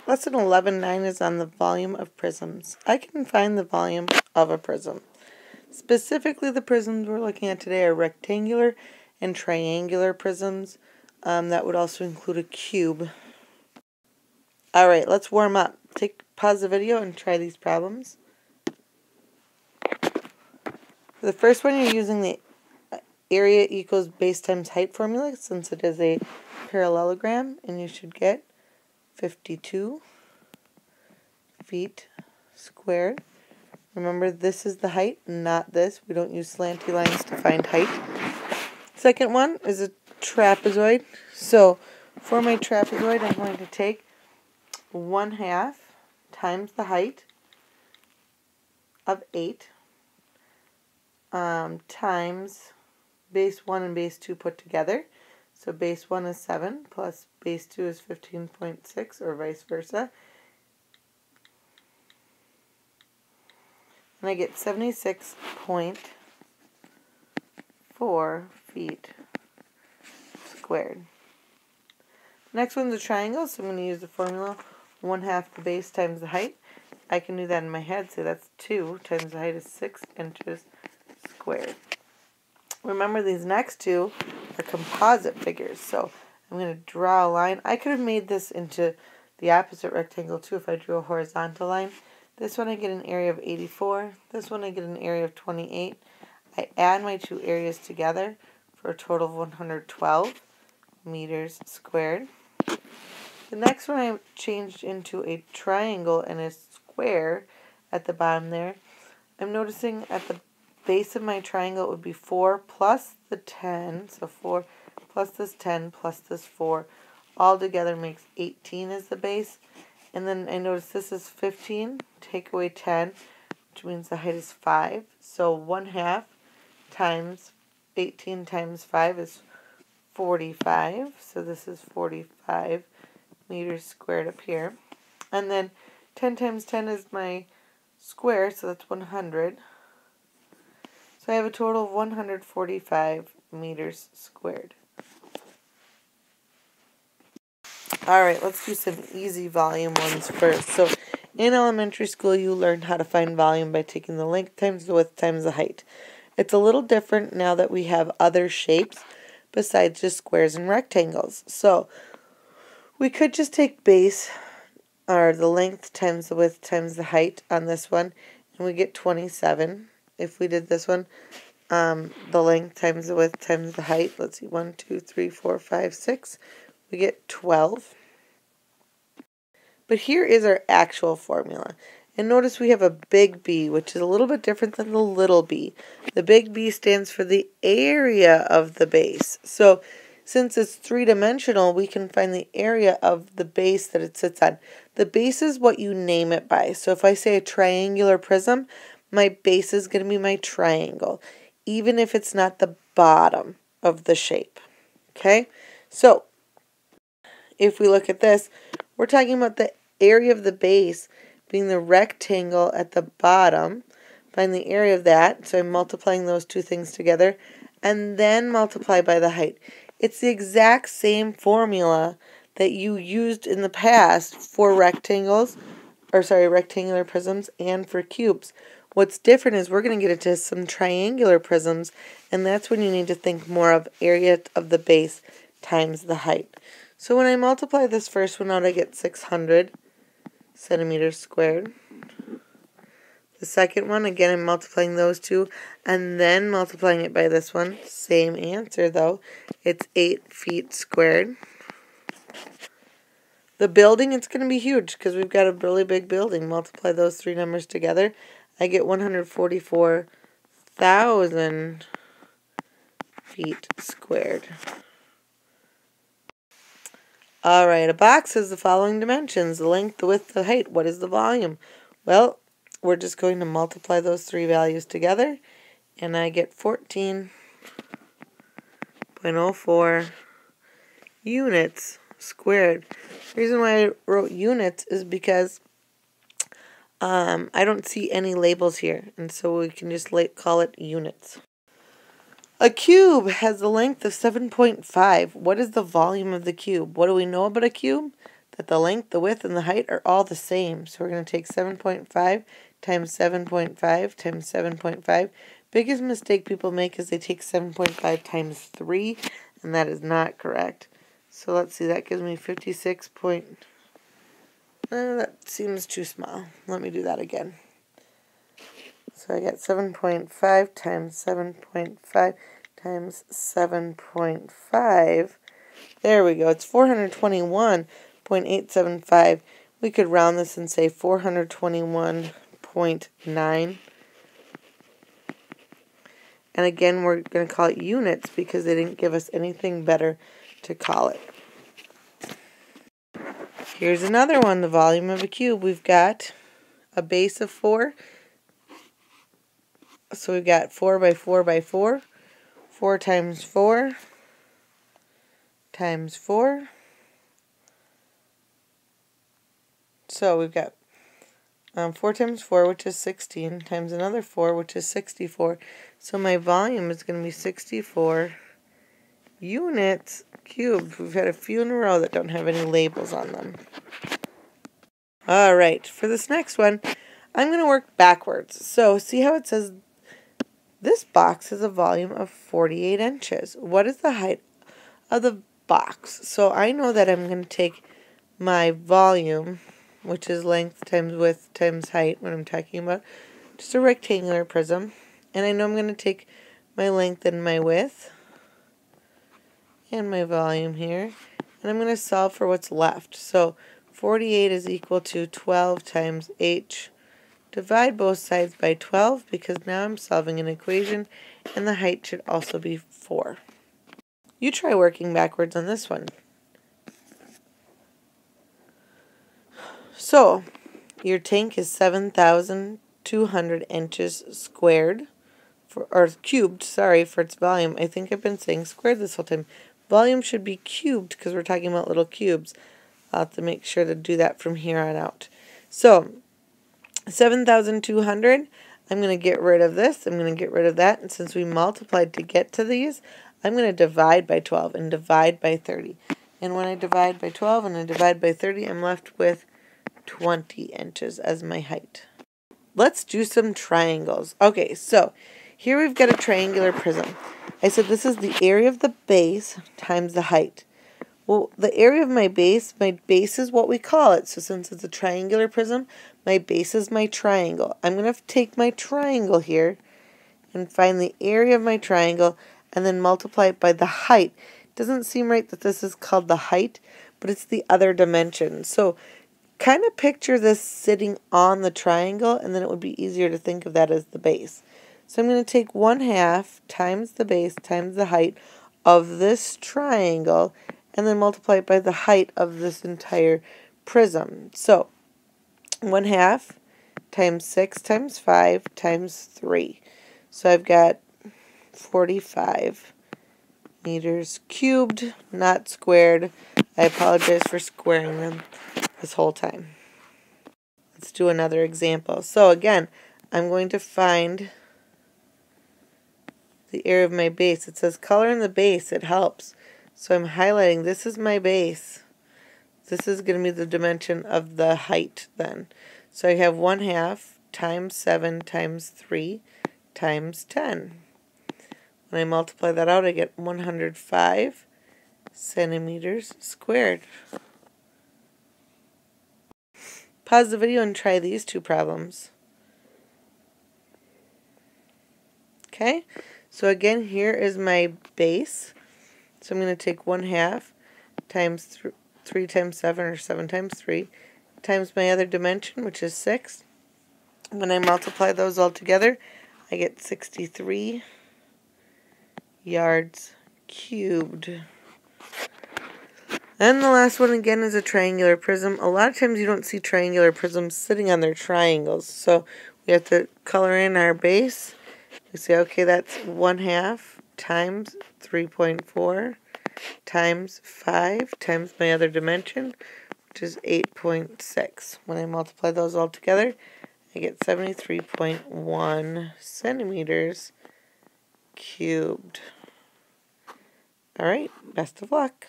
Lesson 11.9 is on the volume of prisms. I can find the volume of a prism. Specifically, the prisms we're looking at today are rectangular and triangular prisms. That would also include a cube. Alright, let's warm up. Pause the video and try these problems. For the first one, you're using the area equals base times height formula since it is a parallelogram, and you should get 52 feet squared. Remember, this is the height, not this. We don't use slanty lines to find height. Second one is a trapezoid. So for my trapezoid, I'm going to take 1/2 times the height of 8 times base 1 and base 2 put together. So base 1 is 7 plus base 2 is 15.6, or vice versa. And I get 76.4 feet squared. Next one's a triangle, so I'm going to use the formula 1/2 the base times the height. I can do that in my head, so that's 2 times the height is 6 inches squared. Remember, these next two are composite figures, so I'm going to draw a line. I could have made this into the opposite rectangle too if I drew a horizontal line. This one I get an area of 84. This one I get an area of 28. I add my two areas together for a total of 112 meters squared. The next one I changed into a triangle and a square at the bottom there. I'm noticing at the base of my triangle it would be 4 plus the 10. So 4 plus this 10 plus this 4. All together makes 18 as the base. And then I notice this is 15, take away 10, which means the height is 5. So 1/2 times 18 times 5 is 45. So this is 45 meters squared up here. And then 10 times 10 is my square, so that's 100. So I have a total of 145 meters squared. Alright, let's do some easy volume ones first. So in elementary school, you learned how to find volume by taking the length times the width times the height. It's a little different now that we have other shapes besides just squares and rectangles. So we could just take base, or the length times the width times the height on this one, and we get 27. If we did this one, the length times the width times the height, let's see, 1, 2, 3, 4, 5, 6, we get 12. But here is our actual formula. And notice we have a big B, which is a little bit different than the little b. The big B stands for the area of the base. So since it's three-dimensional, we can find the area of the base that it sits on. The base is what you name it by. So if I say a triangular prism, my base is going to be my triangle, even if it's not the bottom of the shape. Okay? So if we look at this, we're talking about the area of the base being the rectangle at the bottom. Find the area of that. So I'm multiplying those two things together and then multiply by the height. It's the exact same formula that you used in the past for rectangles, rectangular prisms and for cubes. What's different is we're going to get into some triangular prisms, and that's when you need to think more of area of the base times the height. So when I multiply this first one out, I get 600 centimeters squared. The second one, again, I'm multiplying those two and then multiplying it by this one. Same answer, though. It's 8 feet squared. The building, it's going to be huge because we've got a really big building. Multiply those three numbers together. I get 144,000 feet squared. Alright, a box has the following dimensions: the length, the width, the height. What is the volume? Well, we're just going to multiply those three values together, and I get 14.04 units squared. The reason why I wrote units is because I don't see any labels here, and so we can just call it units. A cube has the length of 7.5. What is the volume of the cube? What do we know about a cube? that the length, the width, and the height are all the same. So we're going to take 7.5 times 7.5 times 7.5. Biggest mistake people make is they take 7.5 times 3, and that is not correct. So let's see, that gives me 56 point... that seems too small. Let me do that again. So I got 7.5 times 7.5 times 7.5. There we go. It's 421.875. We could round this and say 421.9. And again, we're going to call it units because they didn't give us anything better to call it. Here's another one, the volume of a cube. We've got a base of 4. So we've got 4 by 4 by 4. 4 times 4 times 4. So we've got 4 times 4, which is 16, times another 4, which is 64. So my volume is going to be 64 units cubed. We've had a few in a row that don't have any labels on them. Alright, for this next one, I'm going to work backwards. So see how it says this box has a volume of 48 inches. What is the height of the box? So I know that I'm going to take my volume, which is length times width times height when I'm talking about just a rectangular prism. And I know I'm going to take my length and my width and my volume here. And I'm going to solve for what's left. So 48 is equal to 12 times h. Divide both sides by 12 because now I'm solving an equation and the height should also be 4. You try working backwards on this one. So, your tank is 7,200 inches squared, or cubed, sorry, for its volume. I think I've been saying squared this whole time. Volume should be cubed because we're talking about little cubes. I'll have to make sure to do that from here on out. So, 7,200, I'm going to get rid of this, I'm going to get rid of that, and since we multiplied to get to these, I'm going to divide by 12 and divide by 30. And when I divide by 12 and I divide by 30, I'm left with 20 inches as my height. Let's do some triangles. Okay, so here we've got a triangular prism. I said this is the area of the base times the height. Well, the area of my base is what we call it. So since it's a triangular prism, my base is my triangle. I'm going to take my triangle here and find the area of my triangle and then multiply it by the height. It doesn't seem right that this is called the height, but it's the other dimension. So kind of picture this sitting on the triangle, and then it would be easier to think of that as the base. So I'm going to take 1/2 times the base times the height of this triangle and then multiply it by the height of this entire prism. So 1/2 times 6 times 5 times 3. So I've got 45 meters cubed, not squared. I apologize for squaring them this whole time. Let's do another example. So again, I'm going to find the area of my base. It says color in the base. It helps. So I'm highlighting, this is my base. This is going to be the dimension of the height then. So I have 1/2 times 7 times 3 times 10. When I multiply that out, I get 105 centimeters squared. Pause the video and try these two problems. Okay, so again, here is my base. So I'm going to take 1/2 times 3 times 7, or 7 times 3, times my other dimension, which is 6. When I multiply those all together, I get 63 yards cubed. And the last one again is a triangular prism. A lot of times you don't see triangular prisms sitting on their triangles. So we have to color in our base. We say, okay, that's 1/2 times 3.4 times 5 times my other dimension, which is 8.6. When I multiply those all together, I get 73.1 centimeters cubed. All right, best of luck.